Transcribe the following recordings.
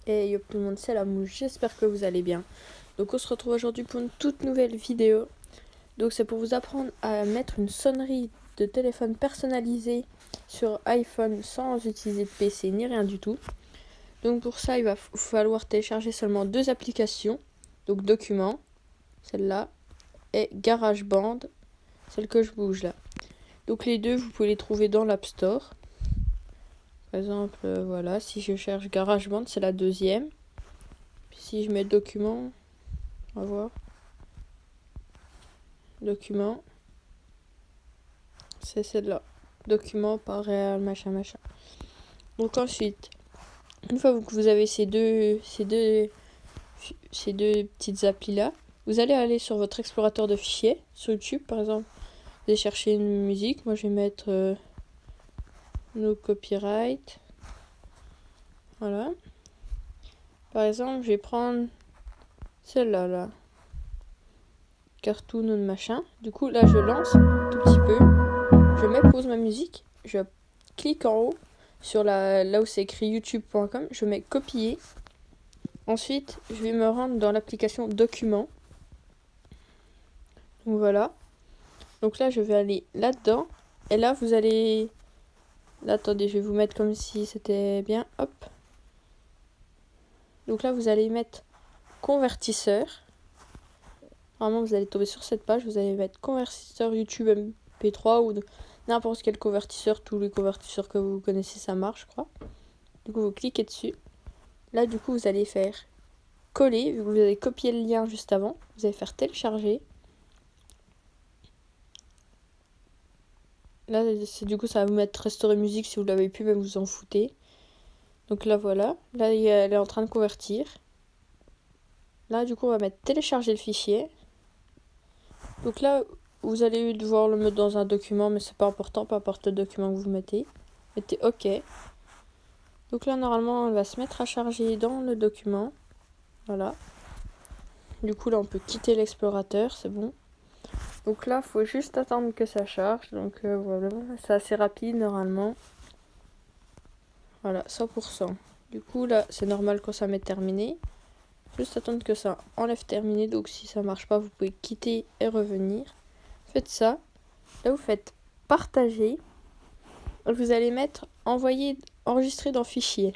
Et yo tout le monde, c'est la mouche, j'espère que vous allez bien. Donc on se retrouve aujourd'hui pour une toute nouvelle vidéo. Donc c'est pour vous apprendre à mettre une sonnerie de téléphone personnalisée sur iPhone sans utiliser de PC ni rien du tout. Donc pour ça il va falloir télécharger seulement deux applications. Donc Documents, celle-là, et GarageBand, celle que je bouge là. Donc les deux vous pouvez les trouver dans l'App Store. Par exemple, voilà, si je cherche GarageBand, c'est la deuxième. Puis si je mets Documents, on va voir. Documents, c'est celle-là. Documents par réel, machin, machin. Donc ensuite, une fois que vous avez ces deux petites applis-là, vous allez aller sur votre explorateur de fichiers, sur YouTube par exemple. Vous allez chercher une musique. Moi, je vais mettre No Copyright. Voilà. Par exemple, je vais prendre celle-là, là. Cartoon ou machin. Du coup, là, je lance un tout petit peu. Je mets pause ma musique. Je clique en haut sur là où c'est écrit youtube.com. Je mets copier. Ensuite, je vais me rendre dans l'application Documents. Donc voilà. Donc là, je vais aller là-dedans. Et là, vous allez... Là, attendez, je vais vous mettre comme si c'était bien. Hop. Donc là, vous allez mettre convertisseur. Normalement, vous allez tomber sur cette page. Vous allez mettre convertisseur YouTube MP3 ou n'importe quel convertisseur. Tous les convertisseurs que vous connaissez, ça marche, je crois. Du coup, vous cliquez dessus. Là, du coup, vous allez faire coller. Vu que vous avez copié le lien juste avant, vous allez faire télécharger. Là, du coup, ça va vous mettre restaurer musique. Si vous l'avez plus, même vous en foutez. Donc là, voilà. Là, elle est en train de convertir. Là, du coup, on va mettre télécharger le fichier. Donc là, vous allez devoir le mettre dans un document, mais c'est pas important, peu importe le document que vous mettez. Mettez OK. Donc là, normalement, elle va se mettre à charger dans le document. Voilà. Du coup, là, on peut quitter l'explorateur, c'est bon. Donc là, il faut juste attendre que ça charge. Donc voilà, c'est assez rapide normalement. Voilà, 100%. Du coup, là, c'est normal quand ça m'est terminé. Juste attendre que ça enlève terminé. Donc si ça marche pas, vous pouvez quitter et revenir. Faites ça. Là, vous faites partager. Vous allez mettre envoyer, enregistrer dans fichier.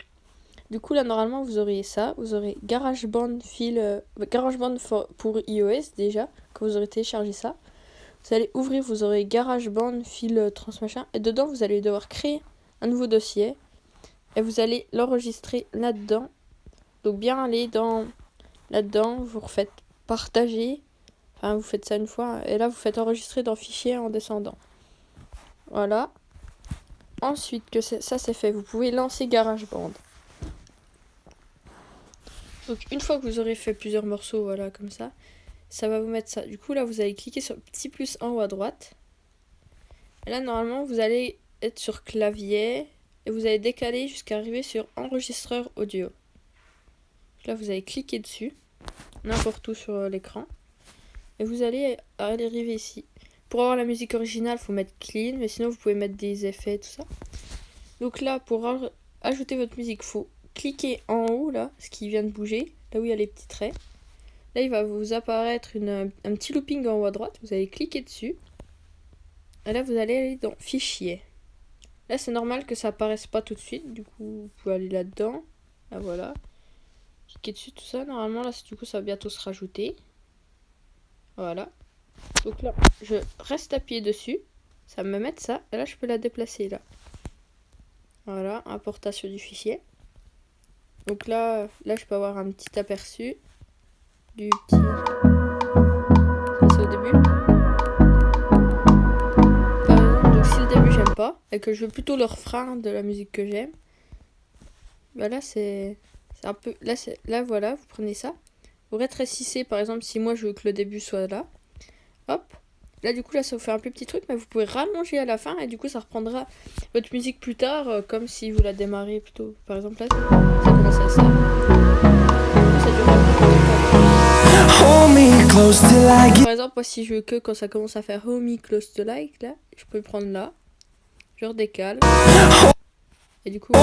Du coup, là, normalement, vous aurez ça. Vous aurez GarageBand GarageBand pour iOS déjà, quand vous aurez téléchargé ça. Vous allez ouvrir, vous aurez GarageBand, fil trans machin. Et dedans, vous allez devoir créer un nouveau dossier. Et vous allez l'enregistrer là-dedans. Donc bien aller là-dedans, vous refaites partager. Enfin, vous faites ça une fois. Et là, vous faites enregistrer dans fichier en descendant. Voilà. Ensuite, que ça c'est fait, vous pouvez lancer GarageBand. Donc une fois que vous aurez fait plusieurs morceaux, voilà, comme ça va vous mettre ça. Du coup, là, vous allez cliquer sur le petit plus en haut à droite. Et là, normalement, vous allez être sur clavier. Et vous allez décaler jusqu'à arriver sur enregistreur audio. Là, vous allez cliquer dessus. N'importe où sur l'écran. Et vous allez arriver ici. Pour avoir la musique originale, il faut mettre clean. Mais sinon, vous pouvez mettre des effets, tout ça. Donc là, pour ajouter votre musique, il faut cliquer en haut, là, ce qui vient de bouger. Là où il y a les petits traits. Là, il va vous apparaître un petit looping en haut à droite. Vous allez cliquer dessus. Et là, vous allez aller dans Fichier. Là, c'est normal que ça apparaisse pas tout de suite. Du coup, vous pouvez aller là-dedans. Là, voilà. Cliquez dessus, tout ça. Normalement, là, du coup, ça va bientôt se rajouter. Voilà. Donc là, je reste appuyé dessus. Ça va me mettre ça. Et là, je peux la déplacer, là. Voilà, importation du fichier. Donc là, je peux avoir un petit aperçu du petit... Ça, c'est au début. Donc si le début j'aime pas, et que je veux plutôt le refrain de la musique que j'aime, bah là c'est un peu... Là voilà, vous prenez ça. Vous rétrécissez, par exemple, si moi je veux que le début soit là. Hop. Là du coup, là ça vous fait un plus petit truc, mais vous pouvez rallonger à la fin, et du coup ça reprendra votre musique plus tard, comme si vous la démarrez plutôt. Par exemple là, ça commence à ça. Ça dure un peu. Par exemple, moi si je veux que quand ça commence à faire Hold Me Close to Like, là, je peux prendre là. Je redécale. Et du coup...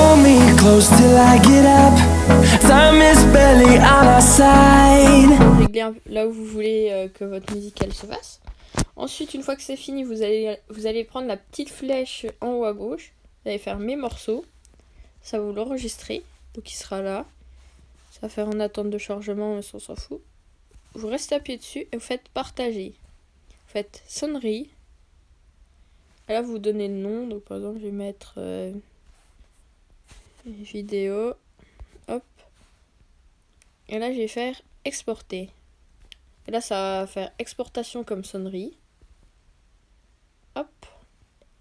là où vous voulez que votre musique elle se fasse. Ensuite, une fois que c'est fini, vous allez prendre la petite flèche en haut à gauche. Vous allez faire mes morceaux. Ça va vous l'enregistrer. Donc il sera là. Ça va faire en attente de chargement, mais ça on s'en fout. Vous restez appuyé dessus et vous faites partager. Vous faites sonnerie. Et là vous donnez le nom. Donc par exemple je vais mettre vidéo. Hop. Et là je vais faire exporter. Et là ça va faire exportation comme sonnerie. Hop.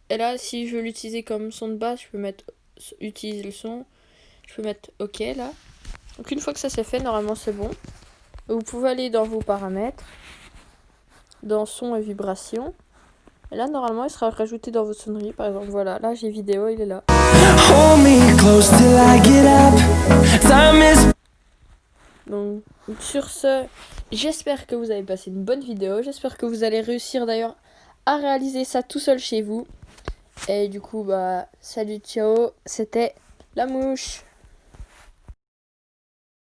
Et là si je veux l'utiliser comme son de base, je peux mettre utiliser le son. Je peux mettre OK là. Donc une fois que ça c'est fait, normalement c'est bon. Vous pouvez aller dans vos paramètres, dans son et vibration. Et là normalement il sera rajouté dans votre sonnerie. Par exemple voilà, là j'ai vidéo, il est là. Donc sur ce, j'espère que vous avez passé une bonne vidéo. J'espère que vous allez réussir d'ailleurs à réaliser ça tout seul chez vous. Et du coup bah salut, ciao, c'était la mouche.